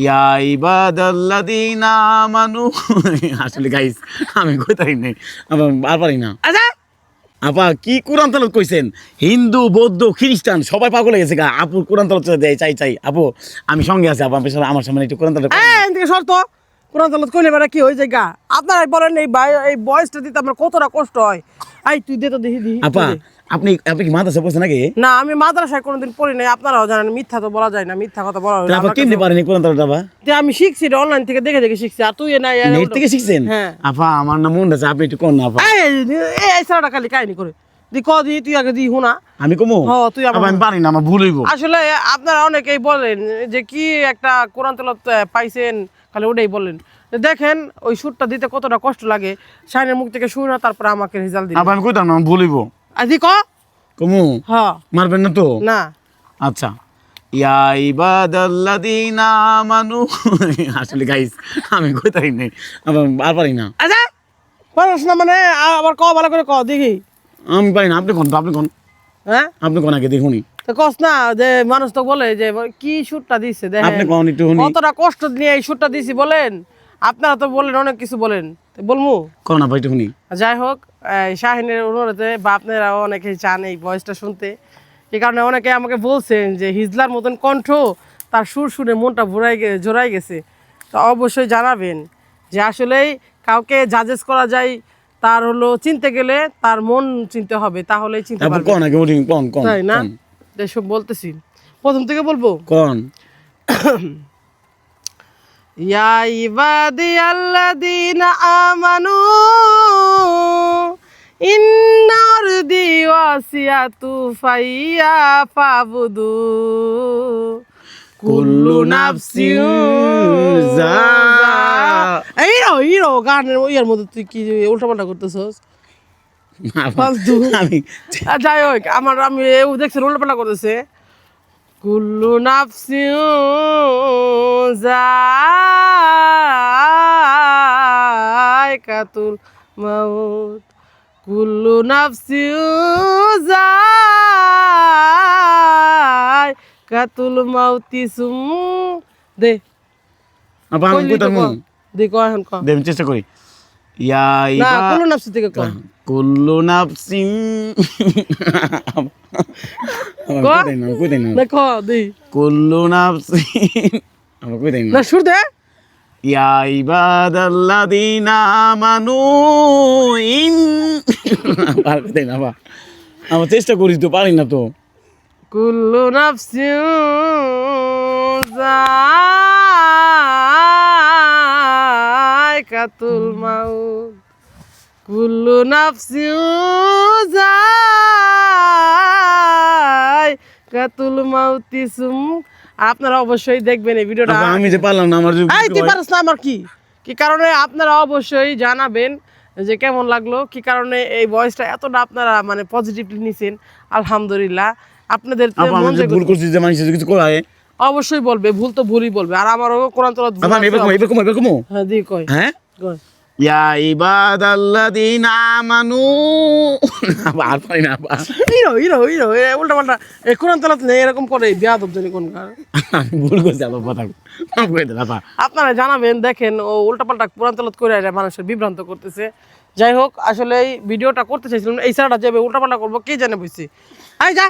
ইয়া ইবাদাল্লাযীনা আমানু আসলে গাইস আমি কইতাই নাই আর পারি না। আচ্ছা আপা কি কোরআন তেলাওয়াত কইছেন? হিন্দু বৌদ্ধ খ্রিস্টান সবাই পাগল হয়ে গেছে গা। আপু কোরআন তেলাওয়াত দেয় চাই আপু আমি সঙ্গে আছি। আপু আমার সামনে একটু কোরআন তেলাওয়াত করেন। এদিকে শর্ত কোরআন তেলাওয়াত কইলে মানে কি হয়ে যায় গা? আপনারাই বলেন এই বয়সটা দিতে আমার কতটা কষ্ট হয়। তুই দে তো দেখি আপা আপনি কি মাদ্রাসা পড়ছেন নাকি? না আমি মাদ্রাসায় কোনোদিন পড়ি নাই। আপনারাও জানেন মিথ্যা তো বলা যায় না, মিথ্যা কথা বলা হয় না। আপা কেমনে পারেন কোরআন তেলাওয়াত? আপা আমি শিখছি অনলাইন থেকে দেখে দেখে শিখছি। আর তুই না নেট থেকে শিখছেন? হ্যাঁ আপা আমার না মন আছে, আপনি একটু কোন না। আপা এই সারাটা খালি কাহিনী করে তুই আগে দি হুনা আমি কমু তুই আমি পারি না, আমার ভুল হইব। আসলে আপনারা অনেকেই বলেন যে কি একটা কোরআন তেলাওয়াত পাইছেন, খালি ওটাই বলেন। দেখেন ওই সুরটা দিতে কতটা কষ্ট লাগে। শাইনের মুখ থেকে শুনা তারপর আমাকে রেজাল্ট দিন। আপা আমি কইতাম না, ভুল হইব। আজি কমু হ্যাঁ মারবেন না তো? না আচ্ছা ইয়া ইবাদাল্লাযীনা আমানু আসলে গাইস আমি কইতাই নাই আর পারি না। আচ্ছা পারস না মানে আবার ভালো করে দেখি। আমি পারি না, আপনি কোন আপনি কোন হ্যাঁ আপনি কোন আগে দেখুনি। তো কস না যে মানুষ তো বলে যে কি সুরটা দিছে আপনি দেখেন কোন একটু শুনি। কতটা কষ্ট নিয়ে এই সুরটা দিছি বলেন। আপনারা তো বলেন অনেক কিছু বলেন, তো বলমু কোন না ভাই একটু শুনি। যাই হোক শাহিনের অনুরোধে বা আপনারাও অনেকেই চান এই ভয়েসটা শুনতে। এই কারণে অনেকে আমাকে বলছেন যে হিজলার মতন কণ্ঠ, তার সুর শুনে মনটা জোড়াই গেছে। তো অবশ্যই জানাবেন যে আসলেই কাউকে জাজেস করা যায় তার হলো চিনতে গেলে তার মন চিনতে হবে, তাহলেই চিনতে আপনি পারবে। কোন আগে বলি কোন কোন তাই না? এসব বলতেছি প্রথম থেকে বলবো। কোন ইয়া ইবাদিয়াল্লাযীনা আমানু ইন্নার দিওয়াসিয়াতু ফাইয়া ফাবুদু কুল্লু নাফসিন হিরো গানের ওইয়ার মধ্যে তুই কি উল্টাপাল্টা করতেছস? ফালতু। আমি যাই হোক আমি দেখছেন উল্টাপাল্টা করতেছে। কুল্লু নাফসিন যায়কাতুল মাউত কুল্লু নাফসিন যায়কাতুল মাউতি দে আপা আমি কইতাম দে ক এখন ক দেম চেষ্টা করি। ইয়া না কুল্লু নাফসি থেকে ক কুল্লু নাফসিন কইতাই না না ক দে কুল্লু নাফসিন আমার কইতাই না না। সুর দে ইয়া ইবাদাল্লাযীনা আমানু আর কইতাই না। আপা আমার চেষ্টা করি তো পারি না তো। কুল্লু নাফসিন যায়কাতুল মাউত কুল্লু নাফসিন যায়কাতুল মাউতি আপনারা অবশ্যই দেখবেন এই ভিডিওটা। আপা আমি যে পারলাম না, আমার তুই পারছ না আমার কি কারণে আপনারা অবশ্যই জানাবেন যে কেমন লাগলো, কি কারণে এই ভয়েসটা এতটা আপনারা মানে পজিটিভলি নিছেন। আলহামদুলিল্লাহ আপনাদের মন যে ভুল করছি যে মানুষ কিছু করায় অবশ্যই বলবে, ভুল তো ভুলই বলবে। আর আমারও কোরআন তেলাওয়াত ভুল আপা আমি আছে। এরকম হ্যাঁ দি কই হ্যাঁ কই ইয়া ইবাদাল্লাযীনা আমানু আর পারি না। আপা হিরো উল্টা পাল্টা এই কোরআন তেলাওয়াত নেই এরকম করে বেয়াদব জানি কোন কার। আমি ভুল করছি। আপা কথা কই দেন। আপা আপনারা জানাবেন। দেখেন ও উল্টাপাল্টা কোরআন তেলাওয়াত করে মানুষের বিভ্রান্ত করতেছে। যাই হোক আসলে এই ভিডিওটা করতে চাইছিলাম, এই সারাটা যাবে উল্টাপাল্টা করবো কে জানে বুঝছি। যা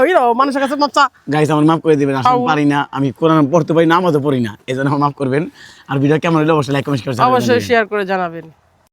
হিরো মানুষের কাছে মাপচা। গাইস আমার মাফ করে দিবেন, আসলে পারি না, আমি কোরআন পড়তে পারি না, নামাজও পড়ি না, এজন্য মাফ করবেন। আর ভিডিও কেমন হলো অবশ্যই লাইক কমেন্ট করে জানাবেন। অবশ্যই শেয়ার করে জানাবেন।